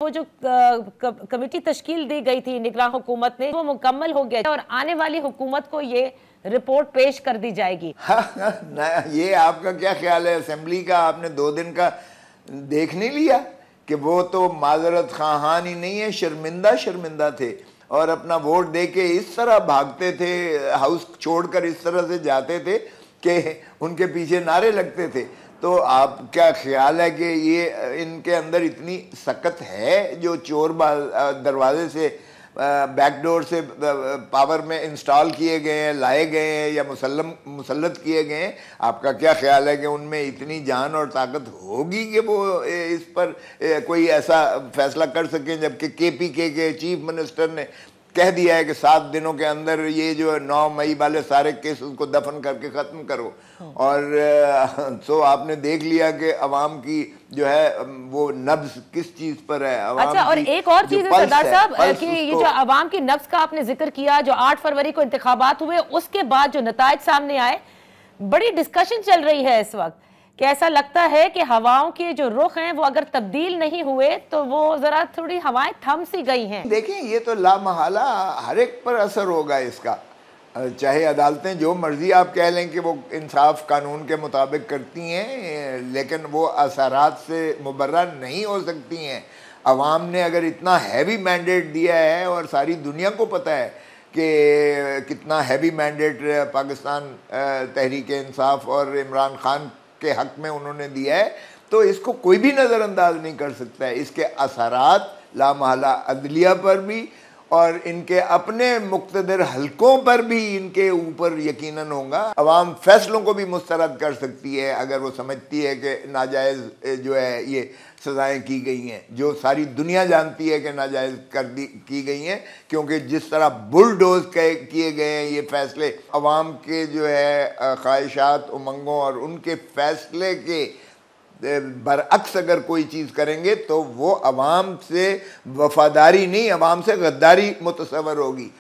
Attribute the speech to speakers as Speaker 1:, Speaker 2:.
Speaker 1: वो जो कमेटी तश्कील दी गई थी निगरान हुकूमत ने, वो मुकम्मल हो गया और आने वाली हुकूमत को ये रिपोर्ट पेश कर दी जाएगी।
Speaker 2: हाँ, ये आपका क्या ख्याल है? असेंबली का आपने 2 दिन का देख नहीं लिया कि वो तो माजरत खान ही नहीं है, शर्मिंदा थे और अपना वोट दे के इस तरह भागते थे, हाउस छोड़कर इस तरह से जाते थे कि उनके पीछे नारे लगते थे। तो आप क्या ख्याल है कि ये इनके अंदर इतनी सकत है जो चोर दरवाजे से बैकडोर से पावर में इंस्टॉल किए गए हैं, लाए गए हैं या मुसल्लत किए गए हैं? आपका क्या ख्याल है कि उनमें इतनी जान और ताकत होगी कि वो इस पर कोई ऐसा फैसला कर सकें, जबकि केपीके के चीफ मिनिस्टर ने कह दिया है कि 7 दिनों के अंदर ये जो 9 मई वाले सारे केस उसको दफन करके ख़त्म करो। और तो आपने देख लिया कि अवाम की जो है वो नब्ज किस चीज़ पर है।
Speaker 1: अच्छा, और एक और चीज़ है सरदार साहब कि ये जो अवाम की नब्ज का आपने जिक्र किया, जो 8 फरवरी को इंतखाबात हुए उसके बाद जो नताइज सामने आए, बड़ी डिस्कशन चल रही है इस वक्त कि ऐसा लगता है कि हवाओं के जो रुख हैं वो अगर तब्दील नहीं हुए तो वो जरा थोड़ी हवाएं थम सी गई हैं।
Speaker 2: देखें, ये तो लामहला हर एक पर असर होगा इसका, चाहे अदालतें जो मर्जी आप कह लें कि वो इंसाफ कानून के मुताबिक करती हैं, लेकिन वो असरात से मुबर्रा नहीं हो सकती हैं। अवाम ने अगर इतना हैवी मैंडेट दिया है और सारी दुनिया को पता है कि कितना हैवी मैंडेट पाकिस्तान तहरीक इंसाफ और इमरान खान के हक में उन्होंने दिया है, तो इसको कोई भी नज़रअंदाज नहीं कर सकता है। इसके असरात लामहला अदलिया पर भी और इनके अपने मुक्तदर हलकों पर भी इनके ऊपर यकीनन होगा। अवाम फैसलों को भी मुस्तरद कर सकती है अगर वो समझती है कि नाजायज़ जो है ये सज़ाएँ की गई हैं, जो सारी दुनिया जानती है कि नाजायज़ की गई हैं, क्योंकि जिस तरह बुलडोज किए गए हैं ये फैसले अवाम के जो है ख्वाहिशात, उमंगों और उनके फैसले के बरअक्स अगर कोई चीज़ करेंगे तो वो अवाम से वफादारी नहीं, अवाम से गद्दारी मुतसव्वर होगी।